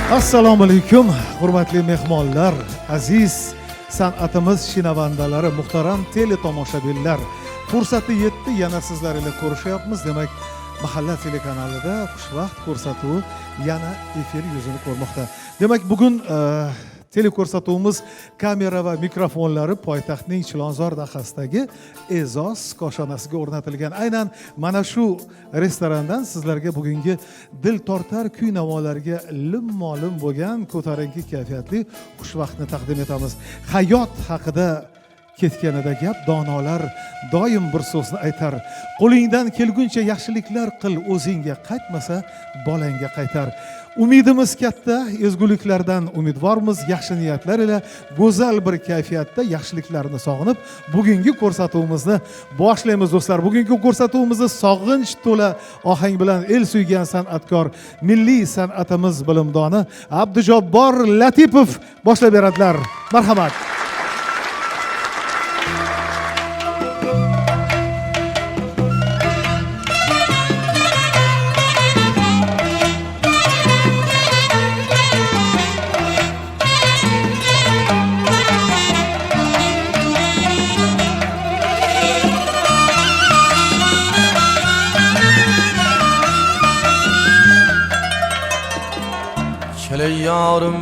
Assalomu alaykum, hurmatli mehmonlar, aziz san'atimiz shinavandalari, muhtaram teletomoshabinlar. Fursati yetdi, yana sizlar bilan ko'rishyapmiz. Demak, Mahalla telekanalida xushvaqt ko'rsatuvi yana efir yuzini ko'rmoqda. Demak, bugun teleko'rsatuvimiz kamera va mikrofonlari poytaxtning Chilonzor dahasidagi E'zoz koshonasiga o'rnatilgan. Aynan mana shu restorandan sizlarga bugungi dil tortar kuy-navolarga lim-molim bo'lgan ko'tarinki kayfiyatli xushvaqtni taqdim etamiz. Hayot haqida ketganida gap, donolar doim bir so'zni aytar. Qo'lingdan kelguncha yaxshiliklar qil, o'zingga qaytmasa bolangga qaytar. Umidimiz katta, ezguliklardan umidvormiz, yaxshi niyatlar ila go'zal bir kayfiyatda yaxshiliklarni sog'inib, bugungi ko'rsatuvimizni boshlaymiz do'stlar. Bugungi ko'rsatuvimizni sog'inch to'la ohang bilan el suygan san'atkor, milliy san'atimiz bilimdoni Abdujabbor Latipov boshlab beradilar. Marhamat. Kel yarım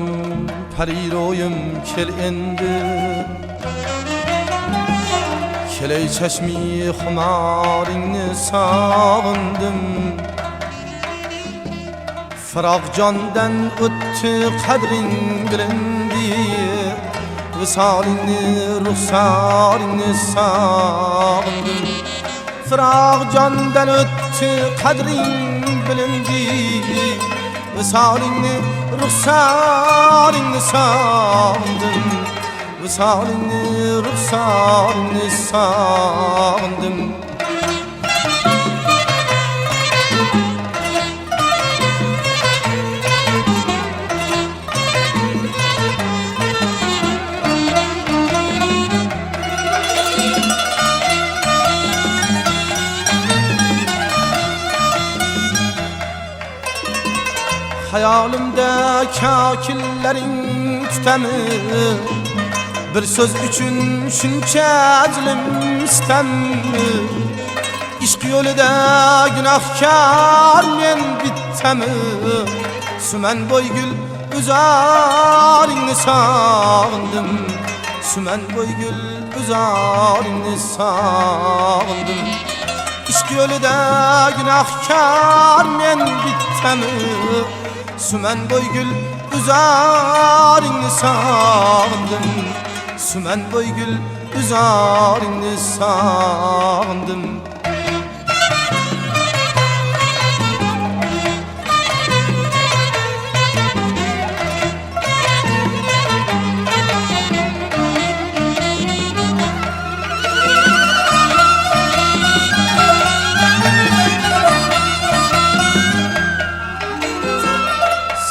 periroyum kel endi Keley çeşmi xumaringni sağındım Firaq candan o'tdi qadring bilindi Visalingni ruxsaringni sağındım Firaq candan o'tdi qadring bilindi Visalingni ruxsaringni sağındım Visalingni ruxsaringni sağındım Hayalimde kakillerin tütemi Bir söz üçün şuncha azlim istemi İşq yolida günahkar men bittemi Sümen boygül uzaringni sağındım Sümen boygül uzaringni sağındım İşq yolida günahkar men bittemi Sümen boygül uzaringni sağındım Sümen boygül uzaringni sağındım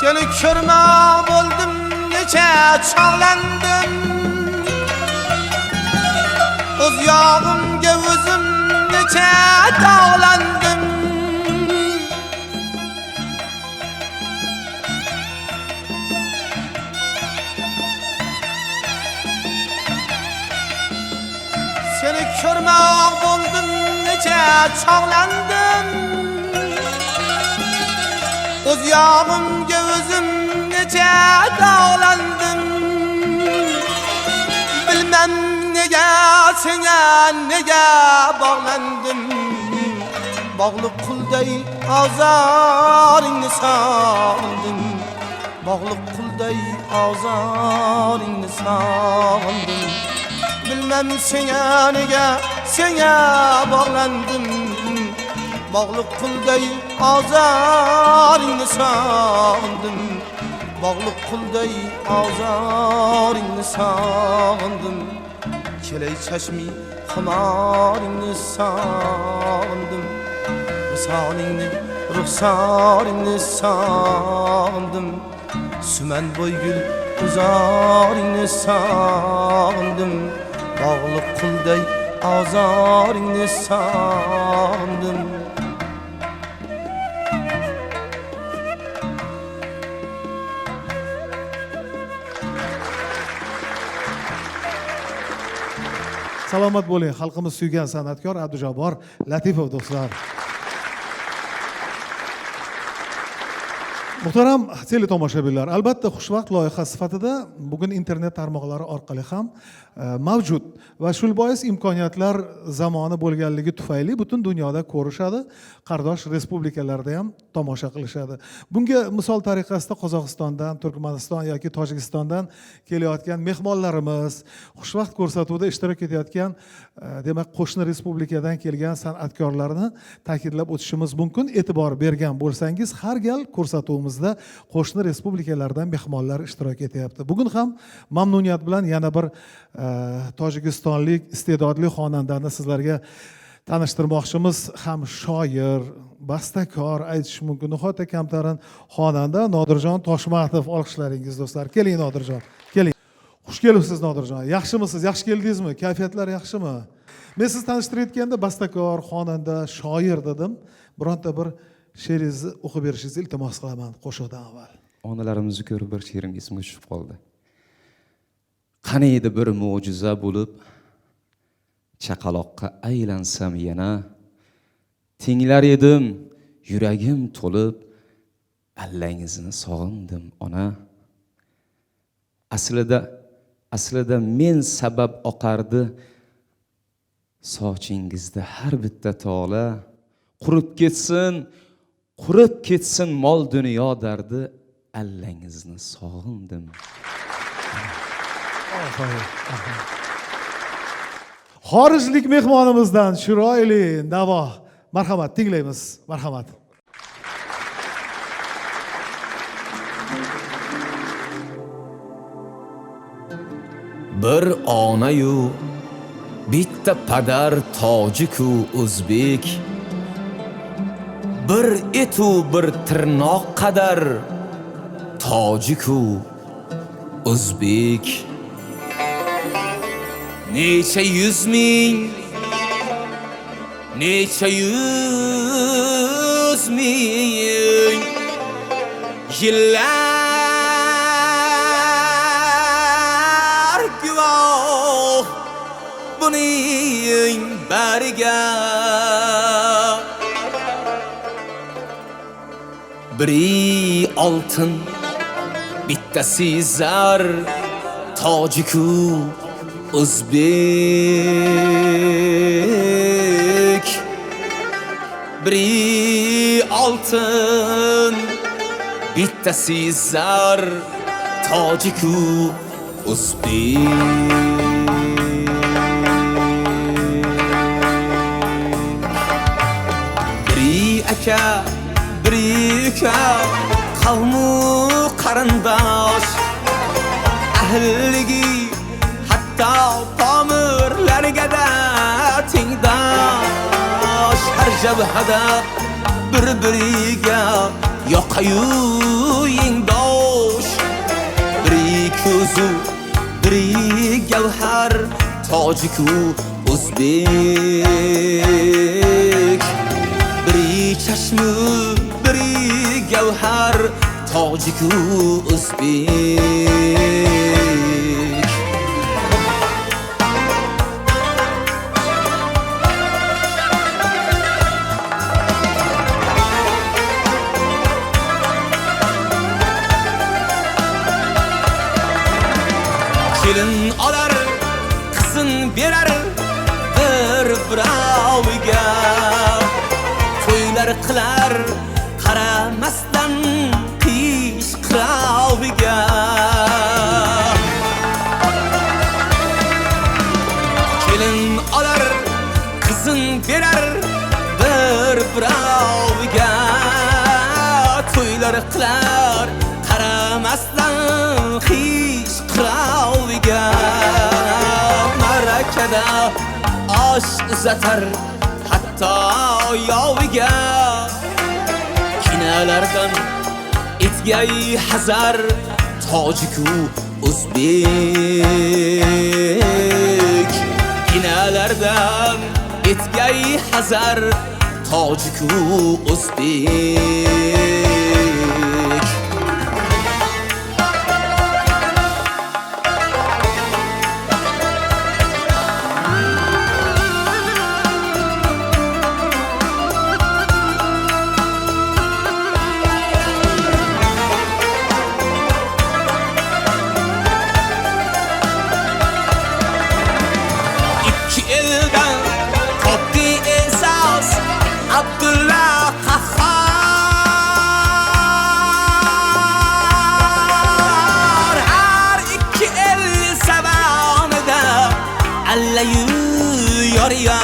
Seni körme oldum, neçe çağlandım Öz yağım gevuzum, neçe dağlandım Seni körme oldum, neçe çağlandım Öz yağım gevuzum neçe dağlandım Bilmem nege sene nege bağlandım Bağlı kulday azaringni sağındım Bağlı kulday azaringni sağındım Bilmem sene nege bağlandım Bağlı kulday azaringni sağındım Bağlı kulday azaringni sağındım Keley çeşmi xumaringni sağındım Visalingni ruxsaringni sağındım Sümen boygül uzaringni sağındım Bağlı kulday azaringni sağındım salomat bo'ling. Xalqimiz suygan san'atkor Abdujabbor Latifov do'stlar. Muhtaram teletomoshabinlar, albatta xushvaqt loyiha sifatida bugun internet tarmoqlari orqali ham mavjud va shu bois imkoniyatlar zamoni bo'lganligi tufayli butun dunyoda ko'rishadi, qardosh respublikalarda ham tomosha qilishadi. Bunga misol tariqasida Qozog'istondan, Turkmaniston yoki Tojikistondan kelayotgan mehmonlarimiz, xushvaqt ko'rsatuvda ishtirok etayotgan demak qo'shni respublikadan kelgan san'atkorlarni ta'kidlab o'tishimiz mumkin. E'tibor bergan bo'lsangiz, har gal ko'rsatuvimizda qo'shni respublikalardan mehmonlar ishtirok etyapti. Bugun ham mamnuniyat bilan yana bir tojikistonlik iste'dodli xonandani sizlarga tanishtirmoqchimiz. Ham shoir, bastakor aytish mumkin, nihoyatda kamtarin xonanda Nodirjon Toshmatov. Olqishlaringiz do'stlar. Keling Nodirjon, keling. Xush kelibsiz Nodirjon. Yaxshimisiz? Yaxshi keldingizmi? Kayfiyatlar yaxshimi? Men sizni tanishtirayotganda bastakor, xonanda, shoir dedim. Bironta bir she'ringizni o'qib berishingizni iltimos qilaman qo'shiqdan avval. Onalarimizni ko'rib bir she'rim esimga tushib qoldi. Qani edi bir mo'jiza bo'lib, chaqaloqqa aylansam yana, tinglar edim yuragim to'lib, allangizni sog'indim ona. Aslida men sabab oqardi sochingizda har bitta tola, qurib ketsin mol dunyo dardi, allangizni sog'indim. Xorijlik mehmonimizdan chiroyli navo. Marhamat, tinglaymiz. Marhamat. Bir ona-yu bitta padar tojiku o'zbek, bir etu bir tirnoq qadar tojiku o'zbek. Necha yuz ming yillar guvoh buning bariga. Biri oltin, bittasi zar, tojiku o'zbek. Biri oltin, bittasi zar, tojiku o'zbek. Biri aka, biri uka, qavmu qarindosh, ahlligi hatto pomirlarga da tengdosh. Har jabhada bir-biriga yoqayu yengdosh. Biri ko'zu, biri gavhar, tojiku o'zbek. Biri chashmu, biri gavhar, tojiku o'zbek. Kelin olar, qizin berar bir-biroviga, to'ylar qilar qaramasdan qish qiroviga. Kelin olar, qizin berar bir-biroviga, to'ylar qilar qaramasdan qish qiroviga. Marakada osh uzatar hatto yoviga, kinalardan etgay hazar, tojiku o'zbek. Kinalardan etgay hazar, tojiku o'zbek. daryo.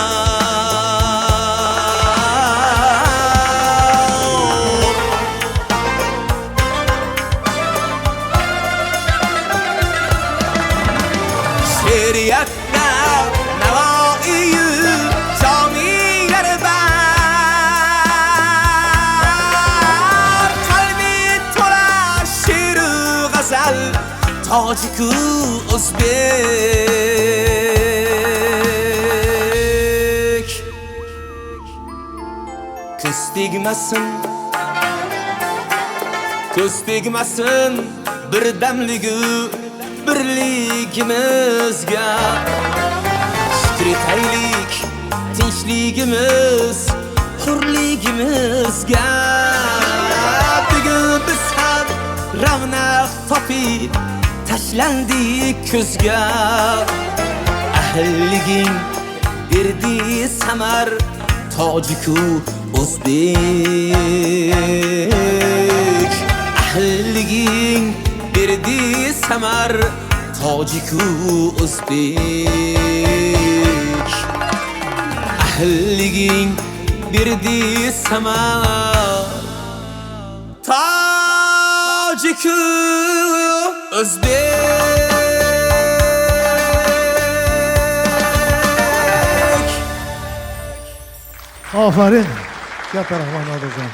Şeriatda navoiyu camiler bar, qalbi to'la she'ru g'azal, tojiku o'zbek. Ko'z tegmasin birdamligi birligimizga, shukr etaylik tinchligimiz hurligimizga. Bugun biz ham ravnaq topib tashlandik ko'zga. Ahilliging berdi samar, tojiku o'zbek. Ahilliging berdi samar, tojiku o'zbek. Ahilliging berdi samar, tojiku o'zbek. Aferin. Katta rahmat Nodirjon.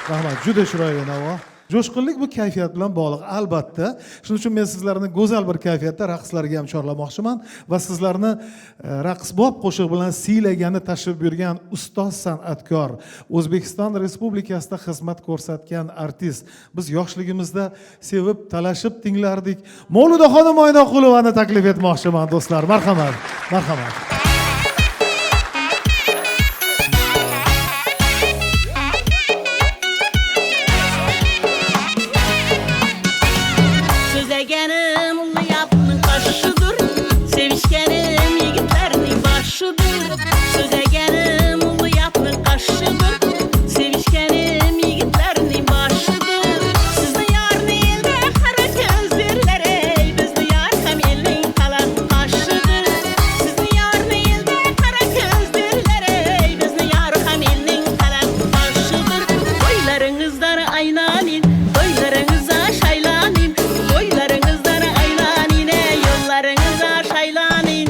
Rahmat, juda chiroyli navo. Jo'shqinlik bu kayfiyat bilan bog'liq albatta. Shuning uchun men sizlarni go'zal bir kayfiyatda raqslarga ham chorlamoqchiman va sizlarni raqsbob qo'shiq bilan siylagani tashrif buyurgan ustoz san'atkor, O'zbekiston Respublikasida xizmat ko'rsatgan artist. Biz yoshligimizda sevib, talashib tinglardik. Mavludaxonim Oynoqulovani taklif etmoqchiman do'stlar. Marhamat. Marhamat. Sözlegenim ulu yapının taşıdır, sevişkenim yigitlerinin başıdır. Sözlegenim ulu yapının taşıdır, sevişkenim yigitlerinin başıdır. Sizni yarın elde kara gözlerler, ey bizni yar hem elin kalan taşıdır. Sizni yarın elde kara gözlerler, ey bizni yar hem elin kalan taşıdır. Boylarınızdan aynanin, boylarınıza şaylanin, boylarınızdan aylanin, yollarınıza şaylanin.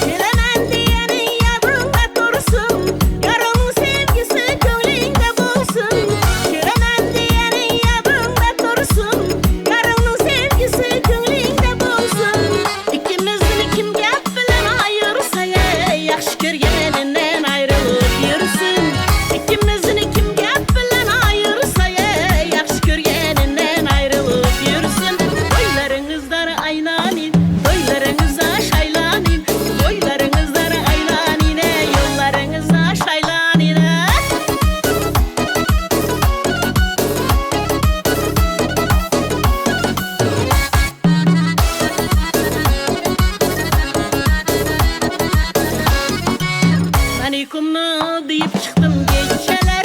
Gelemem diyenin yadında dursun, yarının sevgisi gönlünde bulsun. Gelemem diyenin yadında dursun, yarının sevgisi gönlünde bulsun. İkimizin kim gap bilen ayırsa, yaxşı görgeninden ayrılıp yürüsün. İkimizin kim gap bilen ayırsa, yaxşı görgeninden ayrılıp yürüsün. Boylarınızdan aynanin, boylarınıza şaylanin, boylarınızdan aylanin, yollarınıza şaylanin. Ben uykumnu deyip çıktım geceler,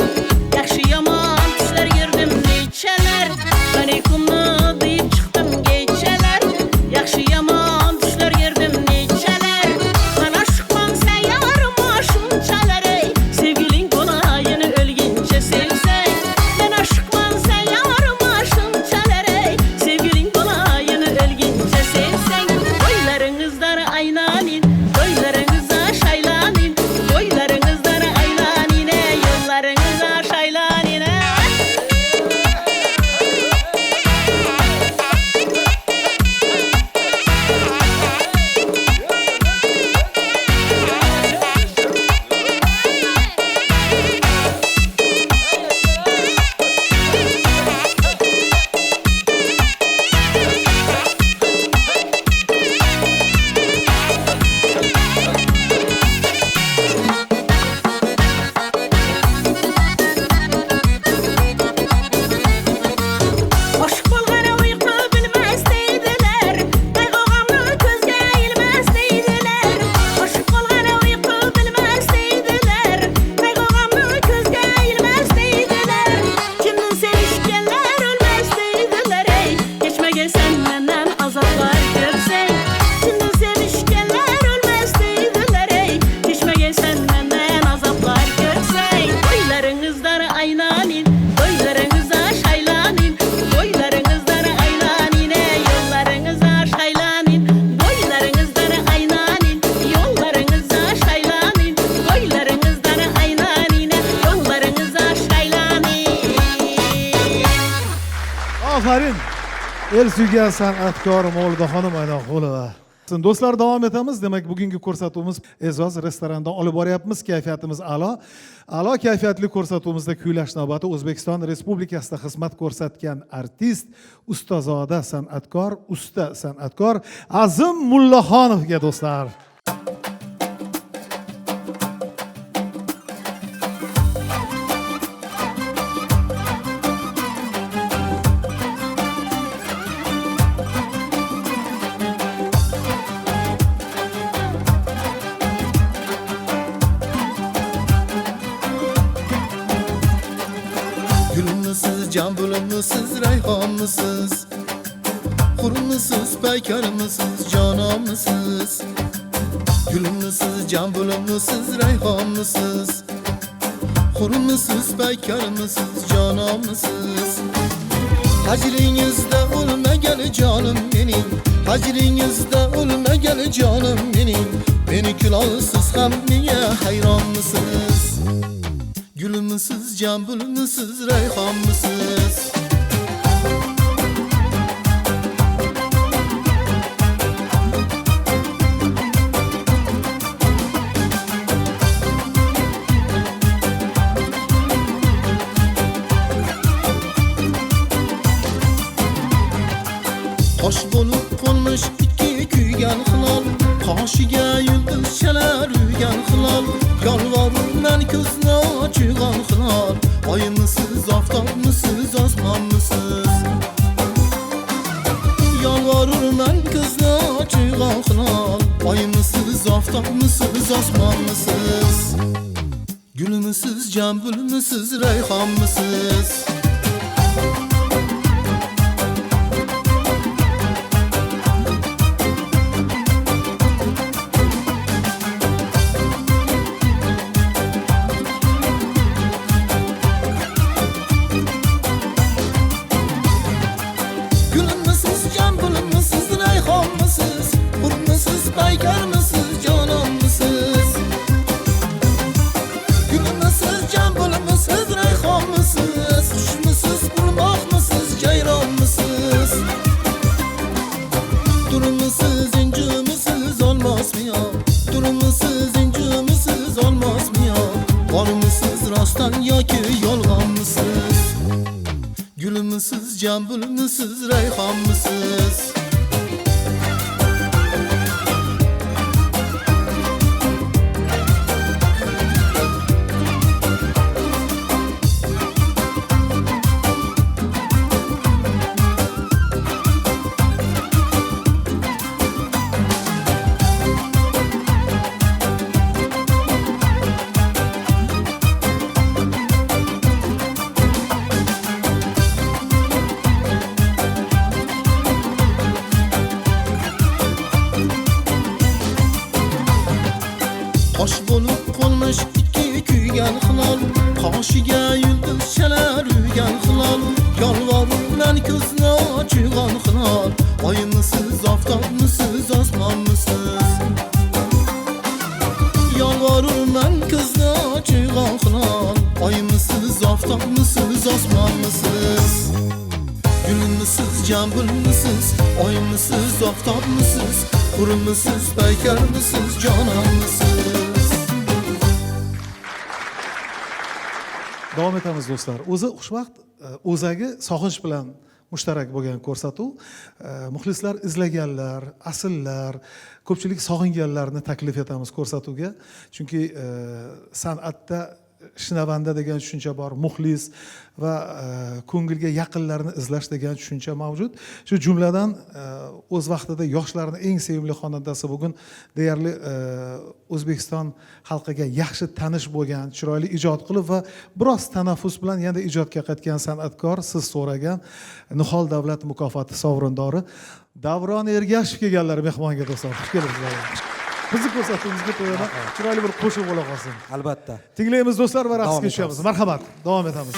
yaxşı yaman düşler gördüm neçeler. Ben uykumnu deyip çıktım geceler, yaxşı yaman düşler gördüm neçeler. Ben aşıkman sen yarım aşınçalar, ey sevgilin konayını ölgünce sevsen. Ben aşıkman sen yarım aşınçalar, ey sevgilin konayını ölgünce sevsen. Boylarınızdan aynanin, boylarınıza şaylanin, boylarınızdan aylanin, el suygan san'atkor Mavlidaxonim Aynoqulova. Do'stlar, davom etamiz. Demak, bugungi ko'rsatuvimiz E'zoz restorandan olib boryapmiz. Kayfiyatimiz a'lo. A'lo kayfiyatli ko'rsatuvimizda kuylash navbati O'zbekiston Respublikasida xizmat ko'rsatgan artist, ustozoda san'atkor, usta san'atkor Azim Mullaxonovga do'stlar. Gülümlüsüz, can bölümlüsüz, reyhanlısız Kurumlısız, peykarlısız, canamlısız Gülümlüsüz, can bölümlüsüz, reyhanlısız Kurumlısız, peykarlısız, canamlısız Hacrinizde ölme gel canım benim Hacrinizde ölme gel canım benim Beni külahsız hem niye hayranlısınız Gülümsüz, can bülümsüz, reyhanlısız Hoş bulup konmuş iki kuygan hilal Kaşıga yıldız çalar uygan hilal Yalvarım ben ko'zni ochgan hilal Oymisiz, oftobmisiz, osmonmisiz Yalvarım ben ko'zni ochgan hilal Oymisiz, oftobmisiz, osmonmisiz Gülümsüz, can bülümsüz, reyhanmisiz Durumsuz, incimsiz olmaz mı ya? Durumsuz, incimsiz olmaz mı ya? Var mısınız rasttan yoki yolg'onmisiz? Gülümsüz, can bülümsüz, reyhanmisiz? Hoş bulup konmuş iki kuygan hilal Kaşıga yıldız çalar uygan hilal Yalvarım ben ko'zni ochgan hilal Oymisiz, oftobmisiz, osmonmisiz Yalvarım ben ko'zni ochgan hilal Oymisiz, oftobmisiz, osmonmisiz Gülümsüz, can bülümsüz, oymisiz, oftobmisiz Kurumsuz, peykarlısız, canamlısız Davom etamiz do'stlar. O'zi xushvaqt, o'zagi sog'inch bilan mushtarak bo'lgan ko'rsatuv. Muxlislar izlaganlar, asllar, ko'pchilik sog'inganlarni taklif etamiz ko'rsatuvga. Chunki san'atda shinavanda degan tushuncha bor, muxlis va ko'ngilga yaqinlarni izlash degan tushuncha mavjud. Shu jumladan o'z vaqtida yoshlarning eng sevimli xonandasi bugun deyarli O'zbekiston xalqiga yaxshi tanish bo'lgan, chiroyli ijod qilib va biroz tanaffus bilan yana ijodga qaytgan san'atkor, siz so'ragan Nihol davlat mukofoti sovrindori Davron Ergashev kelganlar mehmonga do'stlar. Xush kelibsizlar. Bizni ko'rsatuvimizga to'yana chiroyli bir qo'shiq bo'la qolsin. Albatta. Tinglaymiz do'stlar va raqsga tushamiz. Marhamat, davom etamiz.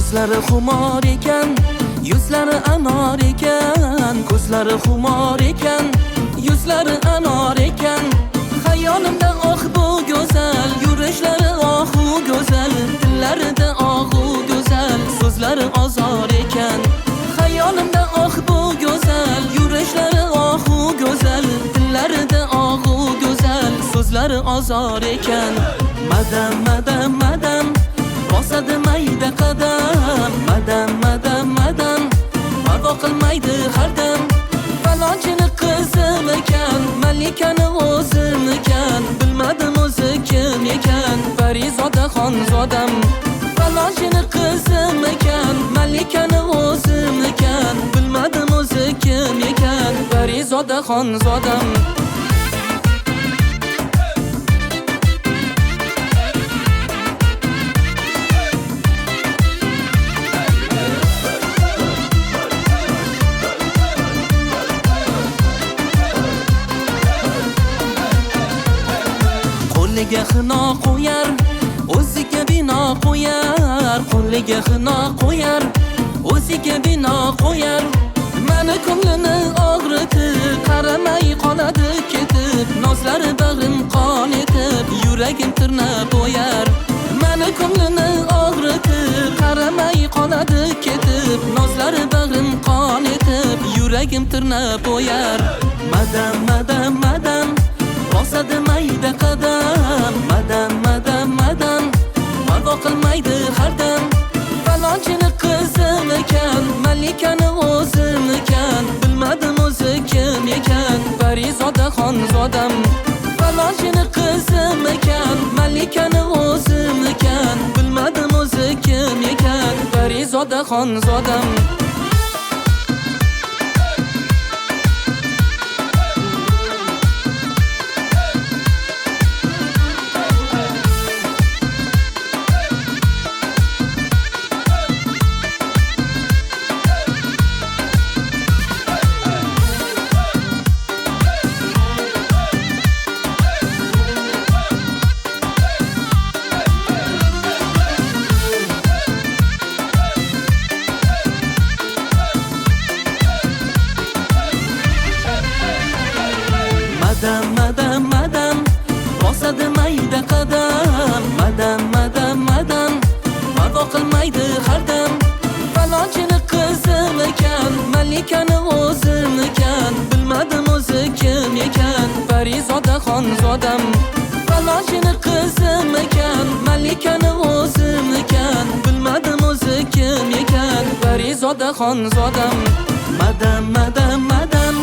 ko'zlari xumor ekan, yuzlari anor ekan, ko'zlari xumor ekan, yuzlari anor ekan. Xayolimda oh bu go'zal, yurishlari ohu go'zal, dillarida ohu go'zal, so'zlari ozor ekan. Xayolimda oh bu go'zal, yurishlari ohu go'zal, dillarida ohu go'zal, so'zlari ozor ekan. Madam madam madam, bosadi mayda qadam, madam madam madam, parvo qilmaydi har dam. Falonchini qizim ekan, malikani o'zim ekan, bilmadim o'zi kim ekan, Parizoda xonzodam. Falonchini qizim ekan, malikani o'zim ekan, bilmadim o'zi kim ekan, Parizoda xonzodam. Qo'liga xino qo'yar, o'ziga bino qo'yar, qo'liga xino qo'yar, o'ziga bino qo'yar. Meni ko'nglini og'ritib, qaramay qoladi ketib, nozlari bag'rim qon etib, yuragim tirnab o'yar. Meni ko'nglini og'ritib, qaramay qoladi ketib, nozlari bag'rim qon etib, yuragim tirnab o'yar. Madam madam madam, bosadi mayda qadam, madam madam madam, parvo qilmaydi har dam. Falonchini qizim ekan, malikani o'zim ekan, bilmadim o'zi kim ekan, Parizoda xonzodam. Falonchini qizim ekan, malikani o'zim ekan, bilmadim o'zi kim ekan, Parizoda xonzodam. Madam madam madam, bosadi mayda qadam, madam madam madam, parvo qilmaydi har dam. Falonchini qizim ekan, malikani o'zim ekan, bilmadim o'zi kim ekan, Parizoda xonzodam. Falonchini qizim ekan, malikani o'zim ekan, bilmadim o'zi kim ekan, Parizoda xonzodam. Madam madam madam.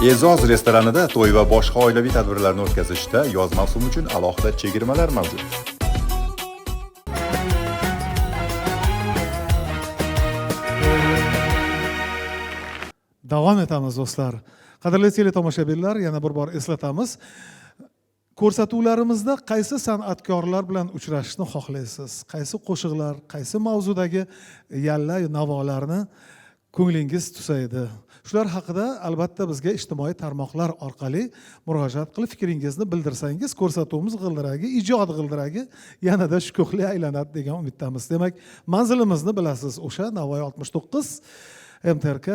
E'zoz restoranida to'y va boshqa oilaviy tadbirlarni o'tkazishda yoz mavsumi uchun alohida chegirmalar mavjud. Davom etamiz do'stlar. Qadrli teletomoshabinlar, yana bir bor eslatamiz. Ko'rsatuvlarimizda qaysi san'atkorlar bilan uchrashishni xohlaysiz? Qaysi qo'shiqlar, qaysi mavzudagi yalla navolarni ko'nglingiz tusaydi? Shular haqida albatta bizga ijtimoiy tarmoqlar orqali murojaat qilib fikringizni bildirsangiz, ko'rsatuvimiz g'ildiragi, ijod g'ildiragi yanada shukuhli aylanadi degan umiddamiz. Demak, manzilimizni bilasiz, o'sha Navoiy 69 MTRK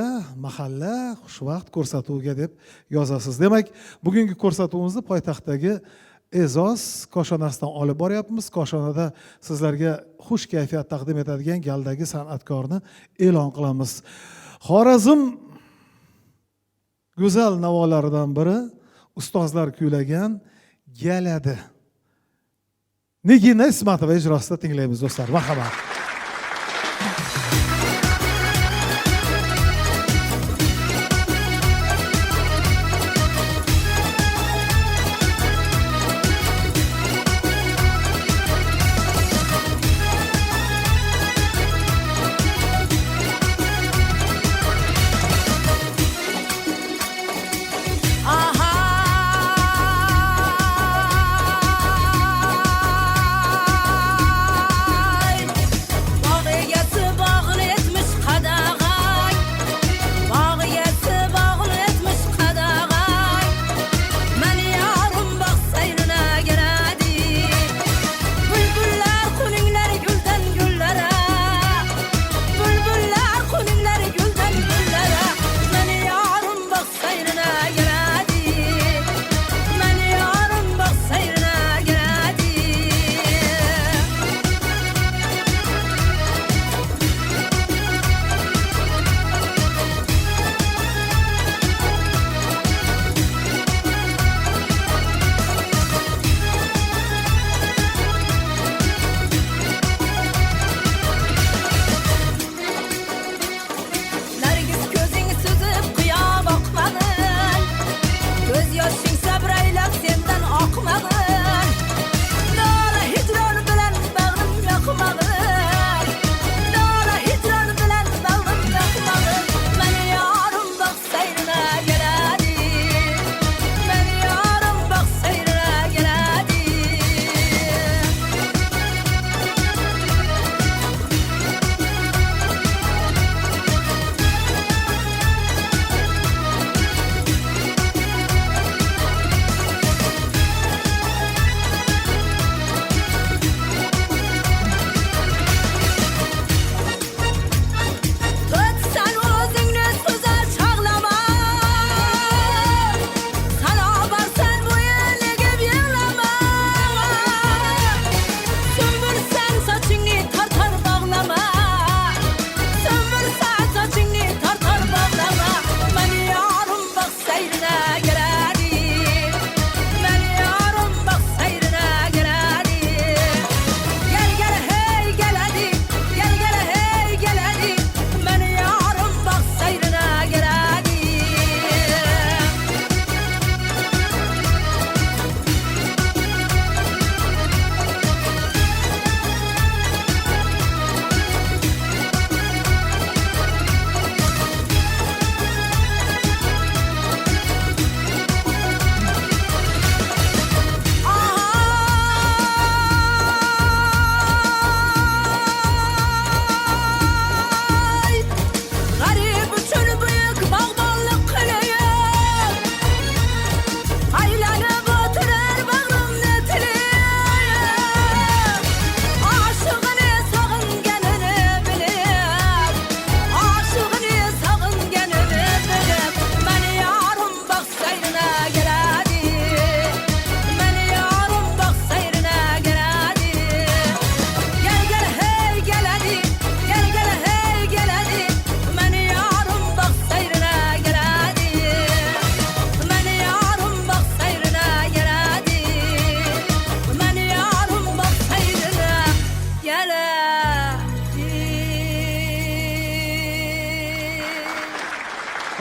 mahalla xushvaqt ko'rsatuviga deb yozasiz. Demak, bugungi ko'rsatuvimizni poytaxtdagi E'zoz koshonasidan olib boryapmiz. Koshonada sizlarga xush kayfiyat taqdim etadigan galdagi san'atkorni e'lon qilamiz. Xorazm go'zal navolaridan biri ustozlar kuylagan Galadi. Nigina Ismatova ijrosida tinglaymiz do'stlar. Marhamat.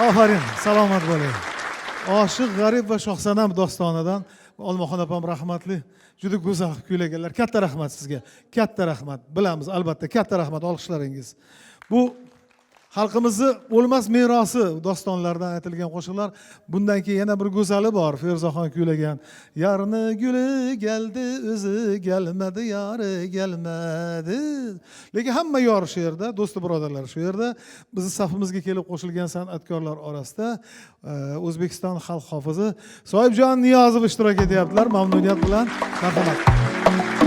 Aferin, salomat bo'ling. Oshiq g'arib va shohsanam dostonidan Olmaxon opam rahmatli juda go'zal kuylaganlar. Katta rahmat sizga. Katta rahmat. Bilamiz albatta, katta rahmat, olqishlaringiz. Bu xalqimizni o'lmas merosi dostonlardan aytilgan qo'shiqlar. Bundan keyin yana bir go'zali bor. Feruzaxon kuylagan. Yarni guli keldi, o'zi kelmadi, yari kelmadi. Lekin hamma yor shu yerda, do'sti birodarlar shu yerda. Bizni safimizga kelib qo'shilgan san'atkorlar orasida O'zbekiston xalq hofizi Soyibjon Niyozov ishtirok etyaptilar. Mamnuniyat bilan. Marhamat.